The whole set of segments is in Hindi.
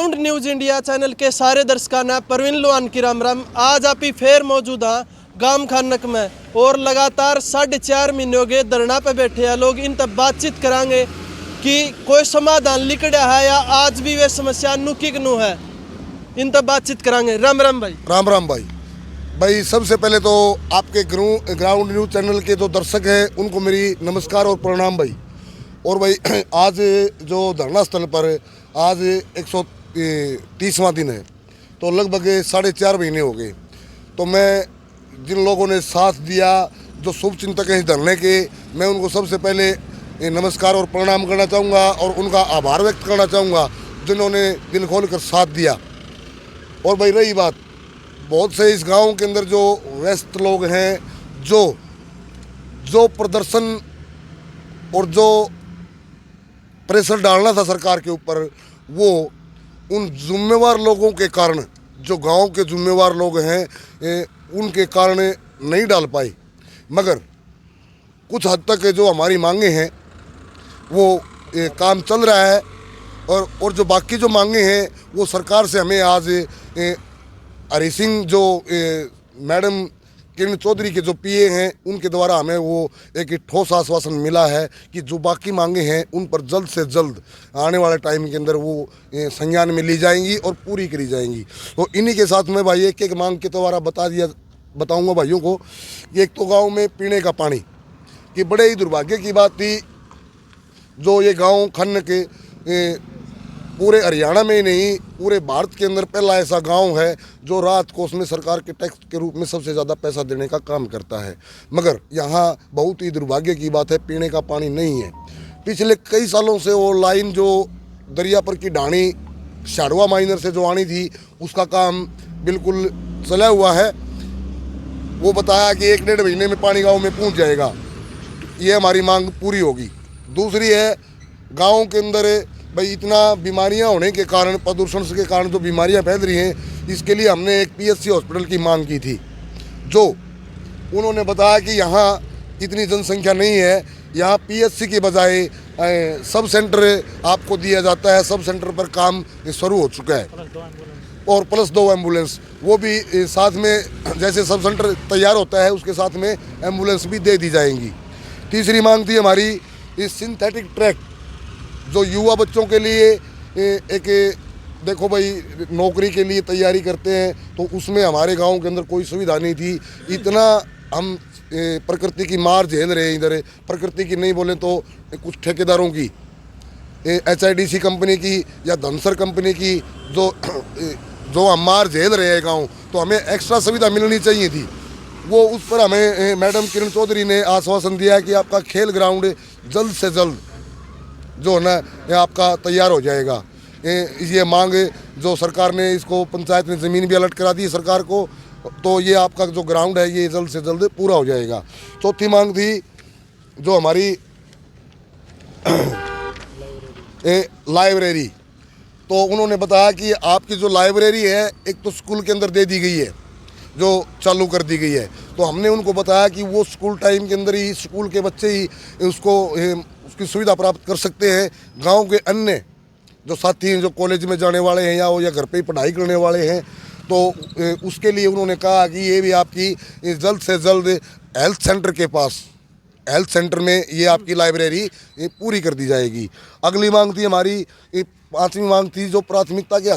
ग्राउंड न्यूज़ इंडिया चैनल के सारे दर्शकों ने परवीन लोहान की राम राम। आज आप ही फिर मौजूद हाँ गांव खानक में और लगातार 4.5 महीने हो गए धरना पे बैठे हैं लोग। इन तब बातचीत करांगे कि कोई समाधान लिखड़ा है या आज भी वे समस्या नुकी कनू है। इन तब बातचीत करांगे। राम राम भाई। राम राम भाई। भाई सबसे पहले तो आपके ग्राउंड न्यूज़ चैनल के जो दर्शक हैं उनको मेरी नमस्कार और प्रणाम भाई। और भाई आज जो धरना स्थल पर आज 130वां दिन है, तो लगभग 4.5 महीने हो गए। तो मैं जिन लोगों ने साथ दिया, जो शुभ चिंतक हैं इस धरने के, मैं उनको सबसे पहले नमस्कार और प्रणाम करना चाहूँगा और उनका आभार व्यक्त करना चाहूँगा जिन्होंने दिल खोल कर साथ दिया। और भाई रही बात, बहुत से इस गांव के अंदर जो व्यस्त लोग हैं, जो प्रदर्शन और जो प्रेशर डालना था सरकार के ऊपर, वो उन जिम्मेवार लोगों के कारण, जो गांव के जिम्मेवार लोग हैं उनके कारण नहीं डाल पाए। मगर कुछ हद तक जो हमारी मांगे हैं वो काम चल रहा है। और जो बाकी जो मांगे हैं वो सरकार से हमें आज हरी सिंह जो मैडम किरण चौधरी के जो पीए हैं उनके द्वारा हमें वो एक ठोस आश्वासन मिला है कि जो बाकी मांगे हैं उन पर जल्द से जल्द आने वाले टाइम के अंदर वो संज्ञान में ली जाएंगी और पूरी करी जाएंगी। तो इन्हीं के साथ में भाई एक मांग के द्वारा बताऊंगा भाइयों को कि एक तो गांव में पीने का पानी की बड़े ही दुर्भाग्य की बात थी। जो ये गांव खन्न के पूरे हरियाणा में ही नहीं, पूरे भारत के अंदर पहला ऐसा गांव है जो रात को उसमें सरकार के टैक्स के रूप में सबसे ज़्यादा पैसा देने का काम करता है। मगर यहाँ बहुत ही दुर्भाग्य की बात है, पीने का पानी नहीं है। पिछले कई सालों से वो लाइन जो दरियापुर की ढाणी शाड़वा माइनर से जो आनी थी उसका काम बिल्कुल चला हुआ है। वो बताया कि 1-1.5 महीने में पानी गाँव में पहुँच जाएगा। ये हमारी मांग पूरी होगी। दूसरी है, गाँव के अंदर भाई इतना बीमारियां होने के कारण, प्रदूषण के कारण जो बीमारियां फैल रही हैं, इसके लिए हमने एक पीएचसी हॉस्पिटल की मांग की थी। जो उन्होंने बताया कि यहाँ इतनी जनसंख्या नहीं है, यहाँ पीएचसी के बजाय सब सेंटर आपको दिया जाता है। सब सेंटर पर काम शुरू हो चुका है और प्लस 2 एम्बुलेंस, वो भी साथ में जैसे सब सेंटर तैयार होता है उसके साथ में एम्बुलेंस भी दे दी जाएंगी। तीसरी मांग थी हमारी इस सिंथेटिक ट्रैक जो युवा बच्चों के लिए एक देखो भाई नौकरी के लिए तैयारी करते हैं, तो उसमें हमारे गांव के अंदर कोई सुविधा नहीं थी। इतना हम प्रकृति की मार झेल रहे हैं इधर। प्रकृति की नहीं बोले तो कुछ ठेकेदारों की, HIDC कंपनी की या धनसर कंपनी की जो हम मार झेल रहे हैं गाँव, तो हमें एक्स्ट्रा सुविधा मिलनी चाहिए थी। वो उस पर हमें मैडम किरण चौधरी ने आश्वासन दिया कि आपका खेल ग्राउंड जल्द से जल्द जो है ना ये आपका तैयार हो जाएगा। ये मांग जो सरकार ने इसको पंचायत में ज़मीन भी अलर्ट करा दी सरकार को, तो ये आपका जो ग्राउंड है ये जल्द से जल्द पूरा हो जाएगा। चौथी मांग थी जो हमारी लाइब्रेरी। तो उन्होंने बताया कि आपकी जो लाइब्रेरी है एक तो स्कूल के अंदर दे दी गई है, जो चालू कर दी गई है। तो हमने उनको बताया कि वो स्कूल टाइम के अंदर ही स्कूल के बच्चे ही उसकी सुविधा प्राप्त कर सकते हैं। गांव के अन्य जो साथी हैं जो कॉलेज में जाने वाले हैं या घर पे ही पढ़ाई करने वाले हैं, तो उसके लिए उन्होंने कहा कि ये भी आपकी जल्द से जल्द हेल्थ सेंटर के पास, हेल्थ सेंटर में ये आपकी लाइब्रेरी पूरी कर दी जाएगी। अगली मांग थी हमारी, 5वीं मांग थी जो प्राथमिकता के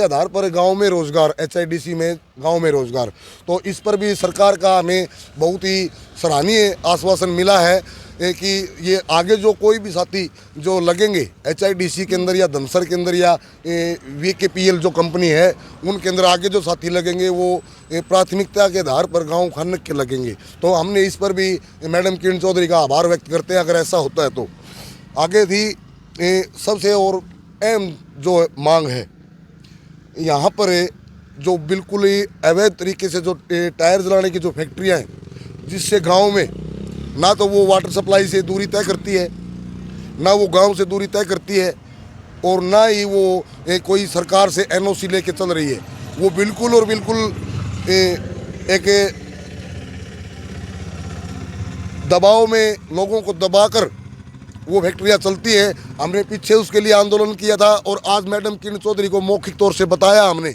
आधार पर गांव में रोज़गार, HIDC में गांव में रोज़गार। तो इस पर भी सरकार का हमें बहुत ही सराहनीय आश्वासन मिला है कि ये आगे जो कोई भी साथी जो लगेंगे HIDC के अंदर या धनसर के अंदर या VKPL जो कंपनी है उनके अंदर आगे जो साथी लगेंगे वो प्राथमिकता के आधार पर गांव खानक के लगेंगे। तो हमने इस पर भी मैडम किरण चौधरी का आभार व्यक्त करते हैं अगर ऐसा होता है तो। आगे थी सबसे और अहम जो मांग है, यहाँ पर जो बिल्कुल ही अवैध तरीके से जो टायर जलाने की जो फैक्ट्रियाँ हैं, जिससे गांव में ना तो वो वाटर सप्लाई से दूरी तय करती है, ना वो गांव से दूरी तय करती है, और ना ही वो कोई सरकार से NOC लेके चल रही है। वो बिल्कुल और बिल्कुल एक दबाव में लोगों को दबाकर वो फैक्ट्रियाँ चलती हैं। हमने पीछे उसके लिए आंदोलन किया था और आज मैडम किरण चौधरी को मौखिक तौर से बताया हमने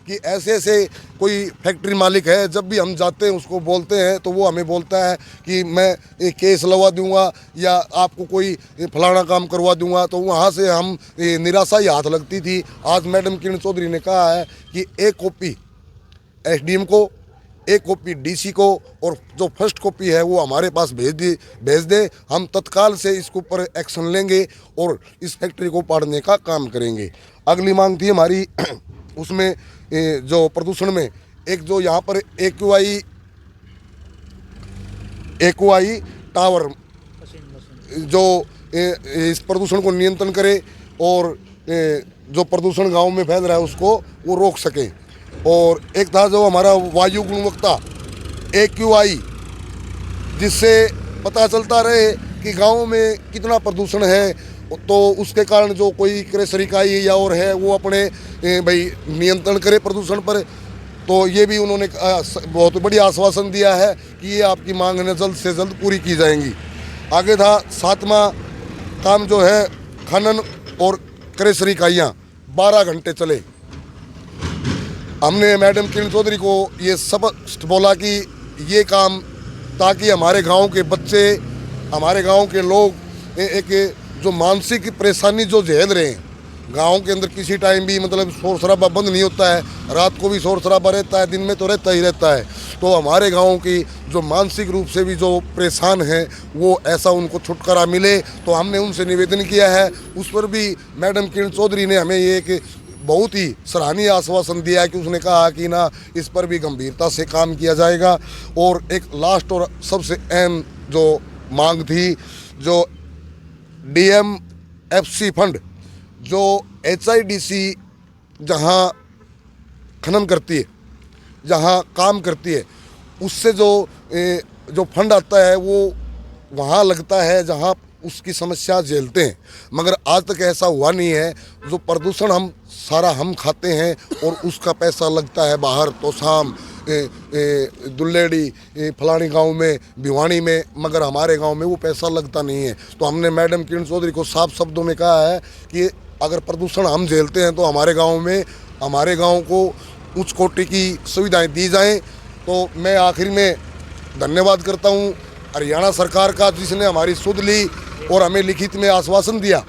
कि ऐसे ऐसे कोई फैक्ट्री मालिक है। जब भी हम जाते हैं उसको बोलते हैं तो वो हमें बोलता है कि मैं एक केस लगवा दूंगा या आपको कोई फलाना काम करवा दूंगा। तो वहाँ से हम निराशा ही हाथ लगती थी। आज मैडम किरण चौधरी ने कहा है कि एक कॉपी एसडीएम को, एक कॉपी डीसी को और जो फर्स्ट कॉपी है वो हमारे पास भेज दे। हम तत्काल से इसके ऊपर एक्शन लेंगे और इस फैक्ट्री को पाड़ने का काम करेंगे। अगली मांग थी हमारी उसमें जो प्रदूषण में एक जो यहाँ पर एक्यूआई टावर जो इस प्रदूषण को नियंत्रण करे और जो प्रदूषण गांव में फैल रहा है उसको वो रोक सके। और एक था जो हमारा वायु गुणवत्ता एक्यूआई, जिससे पता चलता रहे कि गांव में कितना प्रदूषण है, तो उसके कारण जो कोई क्रशर इकाई या और है वो अपने भाई नियंत्रण करे प्रदूषण पर। तो ये भी उन्होंने बहुत बड़ी आश्वासन दिया है कि ये आपकी मांग है जल्द से जल्द पूरी की जाएंगी। आगे था 7वां काम जो है खनन और क्रशर इकाइयाँ 12 घंटे चले। हमने मैडम किरण चौधरी को ये स्पष्ट बोला कि ये काम ताकि हमारे गांव के बच्चे, हमारे गांव के लोग एक जो मानसिक परेशानी जो झेल रहे हैं, गांव के अंदर किसी टाइम भी मतलब शोर शराबा बंद नहीं होता है, रात को भी शोर शराबा रहता है, दिन में तो रहता ही रहता है। तो हमारे गांव की जो मानसिक रूप से भी जो परेशान हैं वो ऐसा उनको छुटकारा मिले। तो हमने उनसे निवेदन किया है। उस पर भी मैडम किरण चौधरी ने हमें ये एक बहुत ही सराहनीय आश्वासन दिया है कि उसने कहा कि ना इस पर भी गंभीरता से काम किया जाएगा। और एक लास्ट और सबसे अहम जो मांग थी, जो डीएमएफसी फंड जो एचआईडीसी जहां खनन करती है, जहां काम करती है, उससे जो फंड आता है वो वहाँ लगता है जहाँ उसकी समस्या झेलते हैं। मगर आज तक ऐसा हुआ नहीं है। जो प्रदूषण हम खाते हैं और उसका पैसा लगता है बाहर, तो शाम दुल्लेड़ी फलानी गांव में, भिवानी में, मगर हमारे गांव में वो पैसा लगता नहीं है। तो हमने मैडम किरण चौधरी को साफ शब्दों में कहा है कि अगर प्रदूषण हम झेलते हैं तो हमारे गांव को उच्च कोटि की सुविधाएं दी जाएं। तो मैं आखिर में धन्यवाद करता हूं हरियाणा सरकार का, जिसने हमारी सुध ली और हमें लिखित में आश्वासन दिया।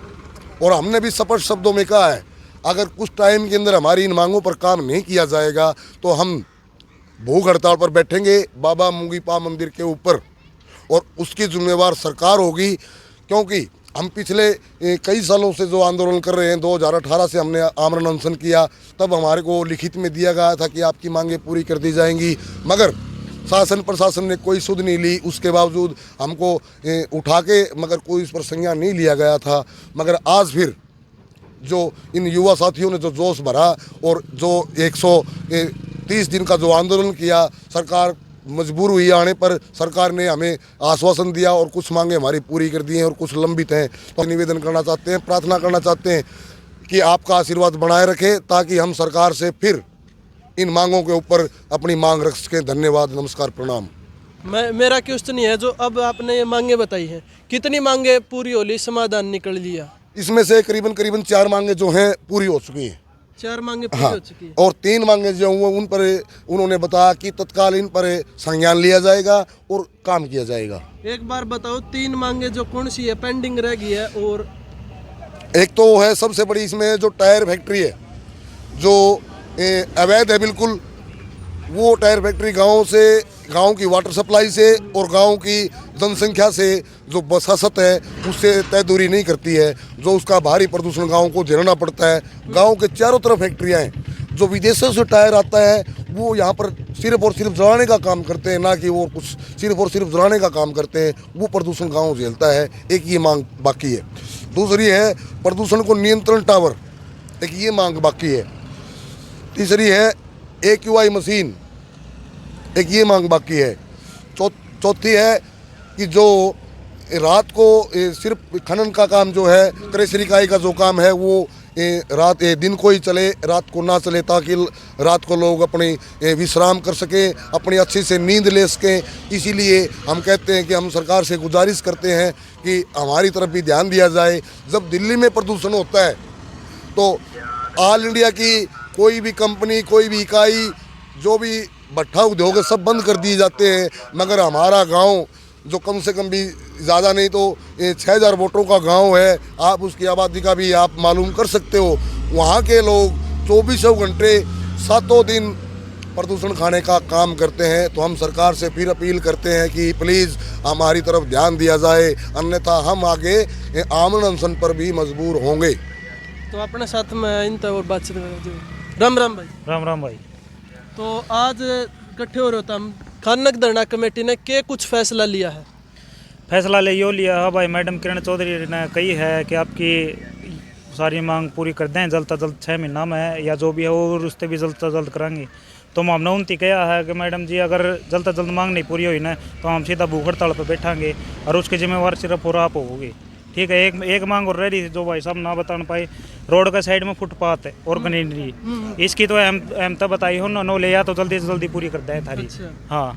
और हमने भी स्पष्ट शब्दों में कहा है अगर कुछ टाइम के अंदर हमारी इन मांगों पर काम नहीं किया जाएगा तो हम भूख हड़ताल पर बैठेंगे बाबा मुंगीपा मंदिर के ऊपर, और उसकी जिम्मेवार सरकार होगी। क्योंकि हम पिछले कई सालों से जो आंदोलन कर रहे हैं, 2018 से हमने आमरण अनशन किया, तब हमारे को लिखित में दिया गया था कि आपकी मांगें पूरी कर दी जाएंगी, मगर शासन प्रशासन ने कोई सुध नहीं ली। उसके बावजूद हमको उठा के मगर कोई इस पर संज्ञान नहीं लिया गया था। मगर आज फिर जो इन युवा साथियों ने जो जोश भरा और जो 130 दिन का जो आंदोलन किया, सरकार मजबूर हुई आने पर सरकार ने हमें आश्वासन दिया और कुछ मांगे हमारी पूरी कर दी हैं और कुछ लंबित हैं। तो निवेदन करना चाहते हैं, प्रार्थना करना चाहते हैं कि आपका आशीर्वाद बनाए रखें ताकि हम सरकार से फिर इन मांगों के ऊपर अपनी मांग रख सकें। धन्यवाद, नमस्कार, प्रणाम। मेरा क्वेश्चन ये है, जो अब आपने ये मांगे बताई हैं, कितनी मांगे पूरी होली, समाधान निकल लिया? इसमें से करीबन 4 मांगे जो हैं पूरी हो चुकी हैं। 4 मांगे पूरी हो चुकी है। और 3 मांगे जो हुए उन पर उन्होंने बताया कि तत्काल इन पर संज्ञान लिया जाएगा और काम किया जाएगा। एक बार बताओ 3 मांगे जो कौन सी है, पेंडिंग रह गई है? और एक तो है सबसे बड़ी, इसमें जो टायर फैक्ट्री है जो अवैध है बिल्कुल, वो टायर फैक्ट्री गांव की वाटर सप्लाई से और गांव की जनसंख्या से जो बसासत है उससे तय दूरी नहीं करती है, जो उसका भारी प्रदूषण गांव को झेलना पड़ता है। गांव के चारों तरफ फैक्ट्रियां हैं। जो विदेशों से टायर आता है वो यहाँ पर सिर्फ और सिर्फ जलाने का काम करते हैं, ना कि वो कुछ सिर्फ और सिर्फ जलाने का काम करते हैं। वो प्रदूषण गाँव झेलता है। एक ये मांग बाकी है। दूसरी है प्रदूषण को नियंत्रण टावर, एक ये मांग बाकी है। तीसरी है एक्यूआई मशीन, एक ये मांग बाकी है। चौथी है कि जो रात को सिर्फ खनन का काम जो है, क्रशर इकाई का जो काम है वो दिन को ही चले, रात को ना चले, ताकि रात को लोग अपनी विश्राम कर सकें, अपनी अच्छी से नींद ले सकें। इसीलिए हम कहते हैं कि हम सरकार से गुजारिश करते हैं कि हमारी तरफ भी ध्यान दिया जाए। जब दिल्ली में प्रदूषण होता है तो ऑल इंडिया की कोई भी कंपनी, कोई भी इकाई, जो भी भट्ठा उद्योग है, सब बंद कर दिए जाते हैं। मगर हमारा गांव जो कम से कम भी ज़्यादा नहीं तो 6000 वोटरों का गांव है, आप उसकी आबादी का भी आप मालूम कर सकते हो। वहाँ के लोग 24 घंटे 7 दिन प्रदूषण खाने का काम करते हैं। तो हम सरकार से फिर अपील करते हैं कि प्लीज़ हमारी तरफ ध्यान दिया जाए, अन्यथा हम आगे आमरण अनशन पर भी मजबूर होंगे। तो अपने साथ में इन और बातचीत करें। राम राम भाई। राम राम भाई। तो आज इकट्ठे हो रहे हो, हम खानक धरना कमेटी ने के कुछ फैसला लिया है? फैसला ले यो लिया है भाई, मैडम किरण चौधरी ने कही है कि आपकी सारी मांग पूरी कर दें जल्द से जल्द, 6 महीना में या जो भी है वो उससे भी जल्द से जल्द कराएंगे। तो हमने उनती कहा है कि मैडम जी अगर जल्द से जल्द मांग नहीं पूरी हुई ना तो हम सीधा भूख हड़ताल पर बैठांगे और उसकी जिम्मेवार सिर्फ और आप होगी। ठीक है, एक मांग और रह रही जो भाई साहब ना बता पाए, रोड के साइड में फुटपाथ है और ग्रीनरी, इसकी तो अहमता बताई हो ना, नो ले या तो जल्दी से जल्दी पूरी कर दें थारी। अच्छा। हाँ,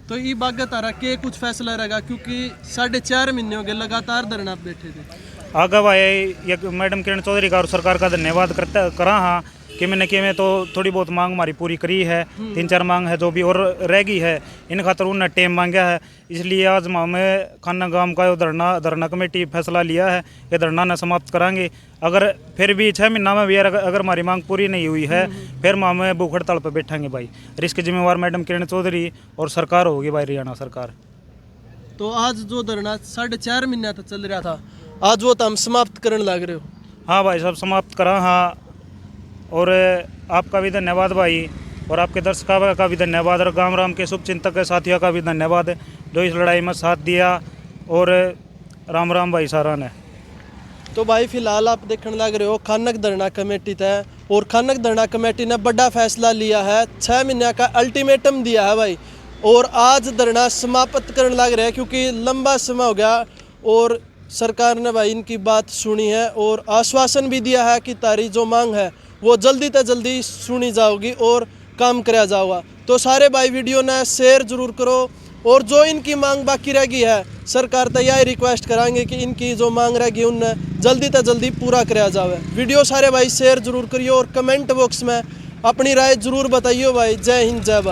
तो ये बागत आ रहा के कुछ फैसला रहेगा, क्योंकि 4.5 महीने हो गए लगातार धरना पे बैठे थे। आगे भाई ये मैडम किरण चौधरी का और सरकार का धन्यवाद करा हाँ कि मैं तो थोड़ी बहुत मांग हमारी पूरी करी है। 3-4 मांग है जो भी और रह गई है, इन खातर उन्होंने टाइम मांगा है। इसलिए आज हमें खाना गांव का धरना कमेटी फैसला लिया है कि धरना न समाप्त कराएंगे। अगर फिर भी 6 महीना में भी अगर हमारी मांग पूरी नहीं हुई है फिर हमें भूख हड़ताल पर बैठेंगे भाई। और इसकी जिम्मेवार मैडम किरण चौधरी और सरकार होगी भाई, हरियाणा सरकार। तो आज जो धरना 4.5 महीने तक चल रहा था, आज वो तो हम समाप्त करने लग रहे हो? हाँ भाई, सब समाप्त करा हाँ। और आपका भी धन्यवाद भाई, और आपके दर्शकों का भी धन्यवाद, और गांव राम के शुभचिंतक के साथियों का भी धन्यवाद जो इस लड़ाई में साथ दिया। और राम राम भाई सारा ने। तो भाई फिलहाल आप देखने लग रहे हो खानक धरना कमेटी है, और खानक धरना कमेटी ने बड़ा फैसला लिया है, 6 महीने का अल्टीमेटम दिया है भाई। और आज धरना समाप्त करने लग रहे हैं क्योंकि लंबा समय हो गया और सरकार ने भाई इनकी बात सुनी है और आश्वासन भी दिया है कि तारी जो मांग है वो जल्दी से जल्दी सुनी जाओगी और काम कराया जाएगा। तो सारे भाई वीडियो ने शेयर जरूर करो, और जो इनकी मांग बाकी रह गई है सरकार तो यही रिक्वेस्ट कराएंगे कि इनकी जो मांग रह गई उन्हें जल्दी से जल्दी पूरा कराया जाए। वीडियो सारे भाई शेयर जरूर करिए और कमेंट बॉक्स में अपनी राय जरूर बताइए भाई। जय हिंद, जय भारत।